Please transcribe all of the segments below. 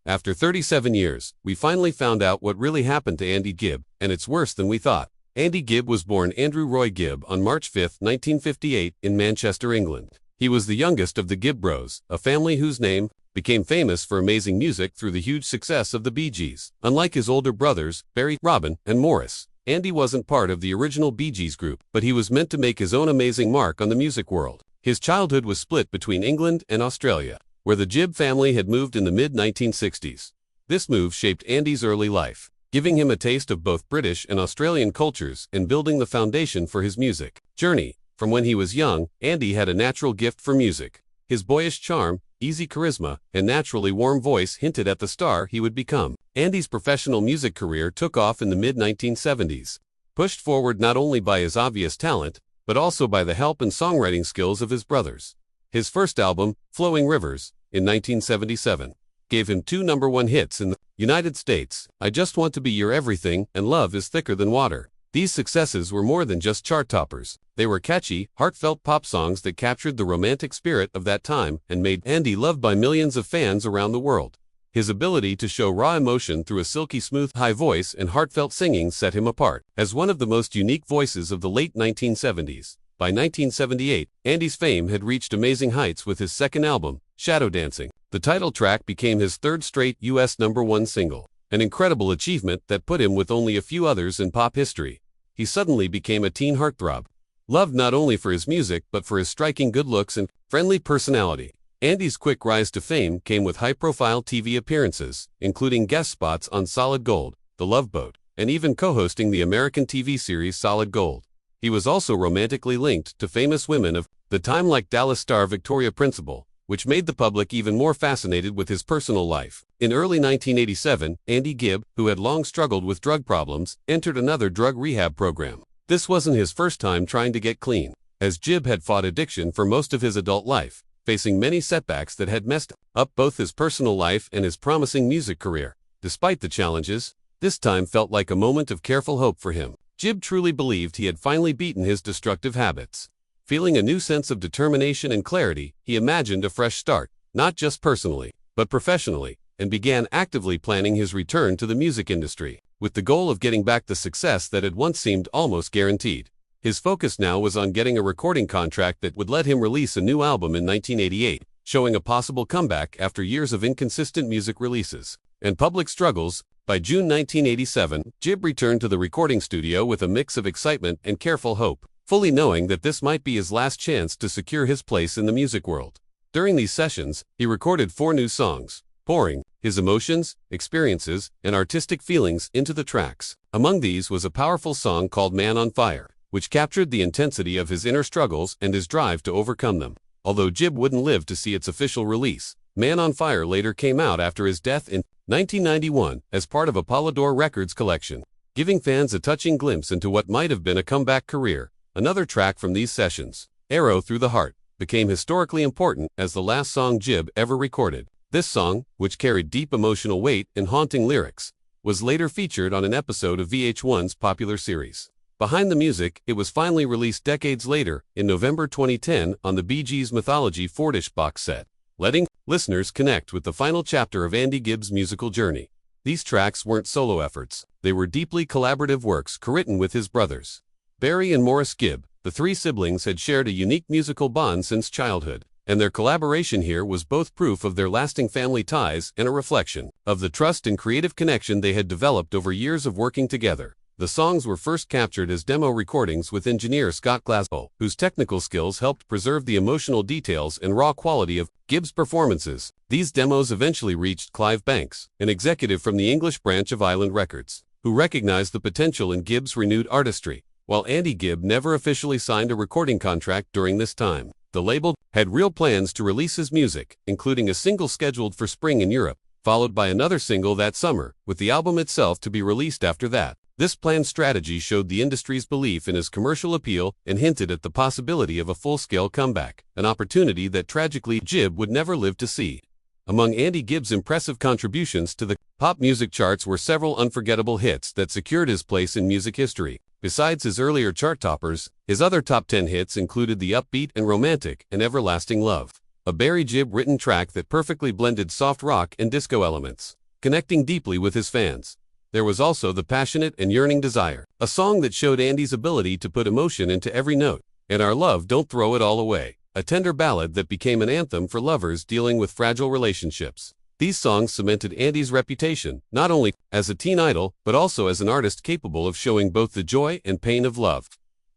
After 37 years, we finally found out what really happened to Andy Gibb, and it's worse than we thought. Andy Gibb was born Andrew Roy Gibb on March 5, 1958, in Manchester, England. He was the youngest of the Gibb Bros, a family whose name became famous for amazing music through the huge success of the Bee Gees. Unlike his older brothers, Barry, Robin, and Morris, Andy wasn't part of the original Bee Gees group, but he was meant to make his own amazing mark on the music world. His childhood was split between England and Australia, where the Gibb family had moved in the mid-1960s. This move shaped Andy's early life, giving him a taste of both British and Australian cultures and building the foundation for his music journey. From when he was young, Andy had a natural gift for music. His boyish charm, easy charisma, and naturally warm voice hinted at the star he would become. Andy's professional music career took off in the mid-1970s, pushed forward not only by his obvious talent, but also by the help and songwriting skills of his brothers. His first album, Flowing Rivers, in 1977, gave him 2 number-1 hits in the United States, I Just Want to Be Your Everything and Love is Thicker Than Water. These successes were more than just chart toppers. They were catchy, heartfelt pop songs that captured the romantic spirit of that time and made Andy loved by millions of fans around the world. His ability to show raw emotion through a silky smooth high voice and heartfelt singing set him apart as one of the most unique voices of the late 1970s. By 1978, Andy's fame had reached amazing heights with his second album, Shadow Dancing. The title track became his third straight U.S. #1 single, an incredible achievement that put him with only a few others in pop history. He suddenly became a teen heartthrob, loved not only for his music but for his striking good looks and friendly personality. Andy's quick rise to fame came with high-profile TV appearances, including guest spots on Solid Gold, The Love Boat, and even co-hosting the American TV series Solid Gold. He was also romantically linked to famous women of the time like Dallas star Victoria Principal, which made the public even more fascinated with his personal life. In early 1987, Andy Gibb, who had long struggled with drug problems, entered another drug rehab program. This wasn't his first time trying to get clean, as Gibb had fought addiction for most of his adult life, facing many setbacks that had messed up both his personal life and his promising music career. Despite the challenges, this time felt like a moment of careful hope for him. Gibb truly believed he had finally beaten his destructive habits. Feeling a new sense of determination and clarity, he imagined a fresh start, not just personally, but professionally, and began actively planning his return to the music industry, with the goal of getting back the success that had once seemed almost guaranteed. His focus now was on getting a recording contract that would let him release a new album in 1988, showing a possible comeback after years of inconsistent music releases and public struggles. By June 1987, Gibb returned to the recording studio with a mix of excitement and careful hope, fully knowing that this might be his last chance to secure his place in the music world. During these sessions, he recorded 4 new songs, pouring his emotions, experiences, and artistic feelings into the tracks. Among these was a powerful song called Man on Fire, which captured the intensity of his inner struggles and his drive to overcome them. Although Gibb wouldn't live to see its official release, Man on Fire later came out after his death in 1991 as part of a Polydor Records collection, giving fans a touching glimpse into what might have been a comeback career. Another track from these sessions, Arrow Through the Heart, became historically important as the last song Gibb ever recorded. This song, which carried deep emotional weight and haunting lyrics, was later featured on an episode of VH1's popular series Behind the Music. It was finally released decades later, in November 2010, on the Bee Gees Mythology 4-disc box set, letting listeners connect with the final chapter of Andy Gibb's musical journey. These tracks weren't solo efforts, they were deeply collaborative works co-written with his brothers, Barry and Morris Gibb. The 3 siblings had shared a unique musical bond since childhood, and their collaboration here was both proof of their lasting family ties and a reflection of the trust and creative connection they had developed over years of working together. The songs were first captured as demo recordings with engineer Scott Glasgow, whose technical skills helped preserve the emotional details and raw quality of Gibb's performances. These demos eventually reached Clive Banks, an executive from the English branch of Island Records, who recognized the potential in Gibb's renewed artistry. While Andy Gibb never officially signed a recording contract during this time, the label had real plans to release his music, including a single scheduled for spring in Europe, followed by another single that summer, with the album itself to be released after that. This planned strategy showed the industry's belief in his commercial appeal and hinted at the possibility of a full-scale comeback, an opportunity that tragically Gibb would never live to see. Among Andy Gibb's impressive contributions to the pop music charts were several unforgettable hits that secured his place in music history. Besides his earlier chart toppers, his other top 10 hits included the upbeat and romantic and Everlasting Love. a Barry Gibb written track that perfectly blended soft rock and disco elements, connecting deeply with his fans. There was also The Passionate and Yearning Desire, a song that showed Andy's ability to put emotion into every note, and Our Love Don't Throw It All Away, a tender ballad that became an anthem for lovers dealing with fragile relationships. These songs cemented Andy's reputation, not only as a teen idol, but also as an artist capable of showing both the joy and pain of love.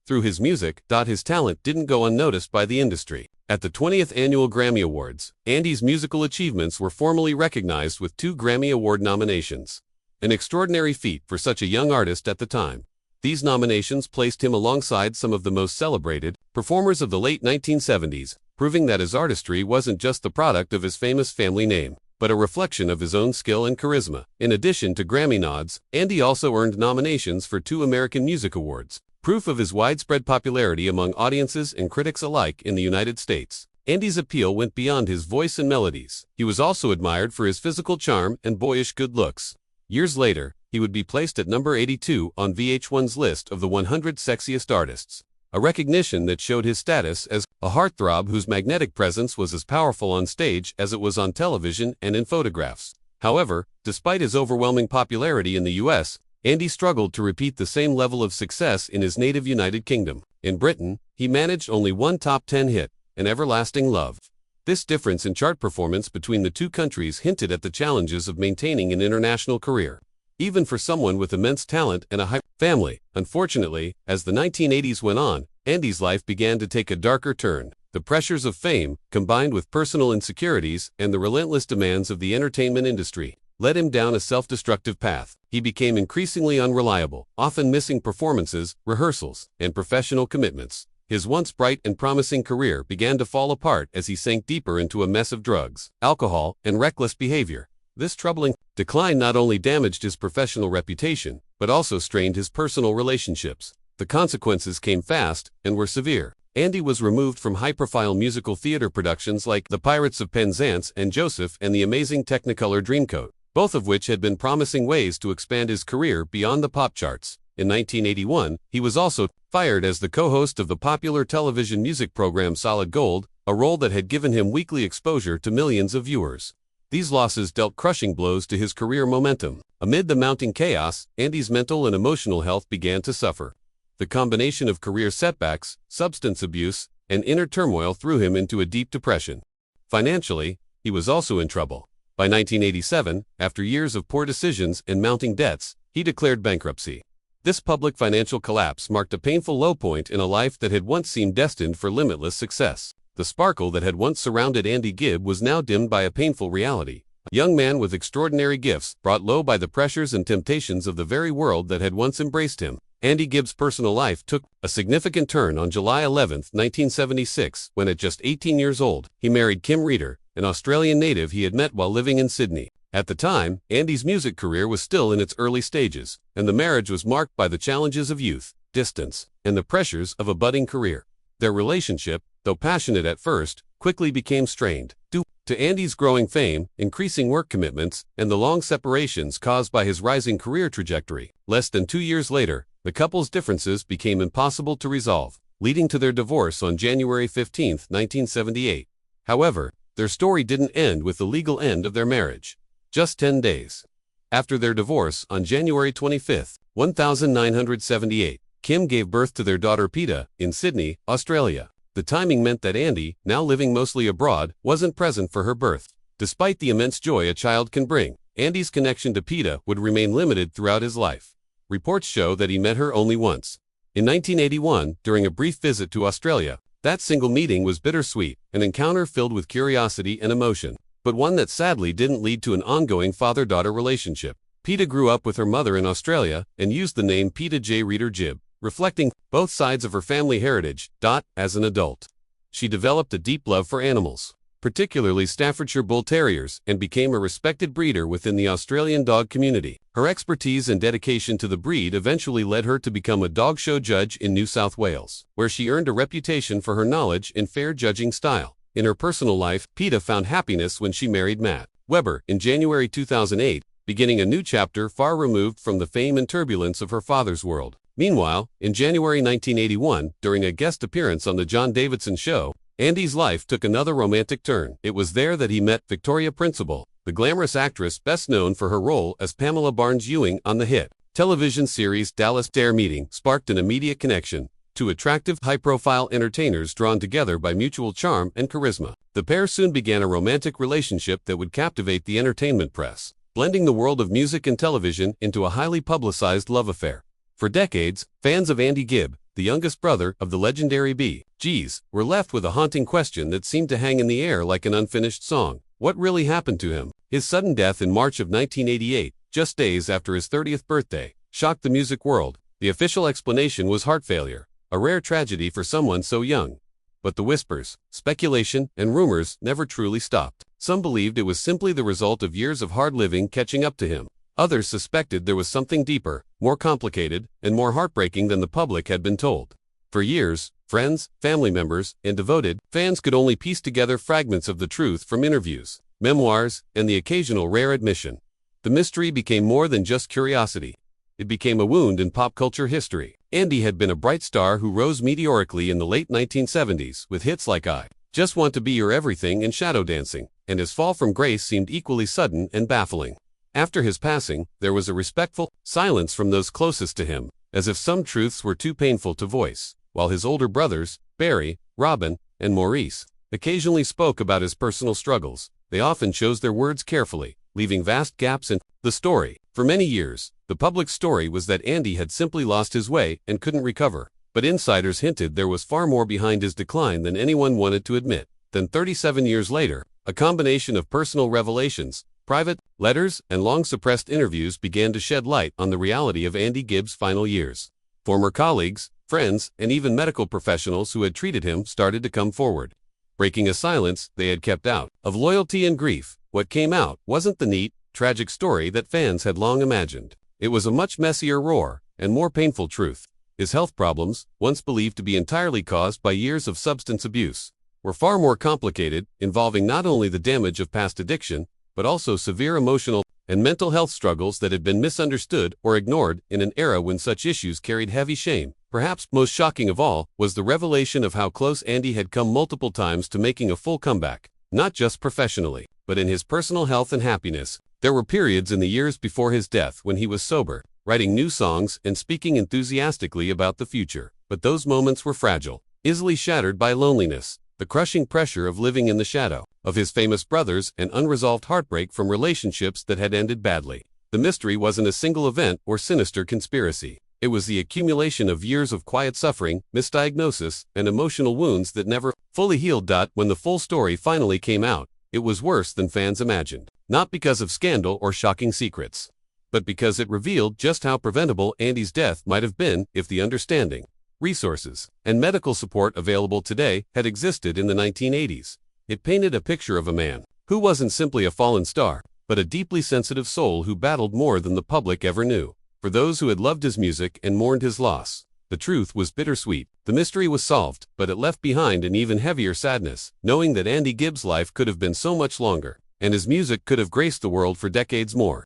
Through his music, his talent didn't go unnoticed by the industry. At the 20th Annual Grammy Awards, Andy's musical achievements were formally recognized with 2 Grammy Award nominations. An extraordinary feat for such a young artist at the time. These nominations placed him alongside some of the most celebrated performers of the late 1970s, proving that his artistry wasn't just the product of his famous family name, but a reflection of his own skill and charisma. In addition to Grammy nods, Andy also earned nominations for 2 American Music Awards, proof of his widespread popularity among audiences and critics alike in the United States. Andy's appeal went beyond his voice and melodies. He was also admired for his physical charm and boyish good looks. Years later, he would be placed at number 82 on VH1's list of the 100 sexiest artists, a recognition that showed his status as a heartthrob whose magnetic presence was as powerful on stage as it was on television and in photographs. However, despite his overwhelming popularity in the US, Andy struggled to repeat the same level of success in his native United Kingdom. In Britain, he managed only one top 10 hit, An Everlasting Love. This difference in chart performance between the 2 countries hinted at the challenges of maintaining an international career, even for someone with immense talent and a high family. Unfortunately, as the 1980s went on, Andy's life began to take a darker turn. The pressures of fame, combined with personal insecurities and the relentless demands of the entertainment industry, led him down a self-destructive path. He became increasingly unreliable, often missing performances, rehearsals, and professional commitments. His once bright and promising career began to fall apart as he sank deeper into a mess of drugs, alcohol, and reckless behavior. This troubling decline not only damaged his professional reputation, but also strained his personal relationships. The consequences came fast and were severe. Andy was removed from high-profile musical theater productions like The Pirates of Penzance and Joseph and the Amazing Technicolor Dreamcoat, both of which had been promising ways to expand his career beyond the pop charts. In 1981, he was also fired as the co-host of the popular television music program Solid Gold, a role that had given him weekly exposure to millions of viewers. These losses dealt crushing blows to his career momentum. Amid the mounting chaos, Andy's mental and emotional health began to suffer. The combination of career setbacks, substance abuse, and inner turmoil threw him into a deep depression. Financially, he was also in trouble. By 1987, after years of poor decisions and mounting debts, he declared bankruptcy. This public financial collapse marked a painful low point in a life that had once seemed destined for limitless success. The sparkle that had once surrounded Andy Gibb was now dimmed by a painful reality. A young man with extraordinary gifts, brought low by the pressures and temptations of the very world that had once embraced him. Andy Gibb's personal life took a significant turn on July 11, 1976, when at just 18 years old, he married Kim Reeder, an Australian native he had met while living in Sydney. At the time, Andy's music career was still in its early stages, and the marriage was marked by the challenges of youth, distance, and the pressures of a budding career. Their relationship, though passionate at first, quickly became strained, due to Andy's growing fame, increasing work commitments, and the long separations caused by his rising career trajectory. Less than 2 years later, the couple's differences became impossible to resolve, leading to their divorce on January 15, 1978. However, their story didn't end with the legal end of their marriage. Just 10 days after their divorce, on January 25, 1978, Kim gave birth to their daughter Peta in Sydney, Australia. The timing meant that Andy, now living mostly abroad, wasn't present for her birth. Despite the immense joy a child can bring, Andy's connection to Peta would remain limited throughout his life. Reports show that he met her only once. In 1981, during a brief visit to Australia, that single meeting was bittersweet, an encounter filled with curiosity and emotion, but one that sadly didn't lead to an ongoing father-daughter relationship. Peta grew up with her mother in Australia and used the name Peta J. Reeder Gibb, reflecting both sides of her family heritage. As an adult, she developed a deep love for animals, particularly Staffordshire Bull Terriers, and became a respected breeder within the Australian dog community. Her expertise and dedication to the breed eventually led her to become a dog show judge in New South Wales, where she earned a reputation for her knowledge and fair judging style. In her personal life, Peta found happiness when she married Matt Weber in January 2008, beginning a new chapter far removed from the fame and turbulence of her father's world. Meanwhile, in January 1981, during a guest appearance on The John Davidson Show, Andy's life took another romantic turn. It was there that he met Victoria Principal, the glamorous actress best known for her role as Pamela Barnes-Ewing on the hit television series Dallas. Their meeting sparked an immediate connection, two attractive, high-profile entertainers drawn together by mutual charm and charisma. The pair soon began a romantic relationship that would captivate the entertainment press, blending the world of music and television into a highly publicized love affair. For decades, fans of Andy Gibb, the youngest brother of the legendary Bee Gees, were left with a haunting question that seemed to hang in the air like an unfinished song. What really happened to him? His sudden death in March of 1988, just days after his 30th birthday, shocked the music world. The official explanation was heart failure, a rare tragedy for someone so young. But the whispers, speculation, and rumors never truly stopped. Some believed it was simply the result of years of hard living catching up to him. Others suspected there was something deeper, more complicated, and more heartbreaking than the public had been told. For years, friends, family members, and devoted fans could only piece together fragments of the truth from interviews, memoirs, and the occasional rare admission. The mystery became more than just curiosity. It became a wound in pop culture history. Andy had been a bright star who rose meteorically in the late 1970s with hits like I Just Want to Be Your Everything and Shadow Dancing, and his fall from grace seemed equally sudden and baffling. After his passing, there was a respectful silence from those closest to him, as if some truths were too painful to voice, while his older brothers, Barry, Robin, and Maurice, occasionally spoke about his personal struggles. They often chose their words carefully, leaving vast gaps in the story. For many years, the public story was that Andy had simply lost his way and couldn't recover, but insiders hinted there was far more behind his decline than anyone wanted to admit. Then 37 years later, a combination of personal revelations, private letters, and long-suppressed interviews began to shed light on the reality of Andy Gibb's final years. Former colleagues, friends, and even medical professionals who had treated him started to come forward, breaking a silence they had kept out. Of loyalty and grief, what came out wasn't the neat, tragic story that fans had long imagined. It was a much messier roar and more painful truth. His health problems, once believed to be entirely caused by years of substance abuse, were far more complicated, involving not only the damage of past addiction, but also severe emotional and mental health struggles that had been misunderstood or ignored in an era when such issues carried heavy shame. Perhaps most shocking of all was the revelation of how close Andy had come multiple times to making a full comeback, not just professionally, but in his personal health and happiness. There were periods in the years before his death when he was sober, writing new songs and speaking enthusiastically about the future. But those moments were fragile, easily shattered by loneliness, the crushing pressure of living in the shadow of his famous brothers, and unresolved heartbreak from relationships that had ended badly. The mystery wasn't a single event or sinister conspiracy. It was the accumulation of years of quiet suffering, misdiagnosis, and emotional wounds that never fully healed. When the full story finally came out, it was worse than fans imagined. Not because of scandal or shocking secrets, but because it revealed just how preventable Andy's death might have been if the understanding, resources, and medical support available today had existed in the 1980s. It painted a picture of a man who wasn't simply a fallen star, but a deeply sensitive soul who battled more than the public ever knew. For those who had loved his music and mourned his loss, the truth was bittersweet. The mystery was solved, but it left behind an even heavier sadness, knowing that Andy Gibb's life could have been so much longer, and his music could have graced the world for decades more.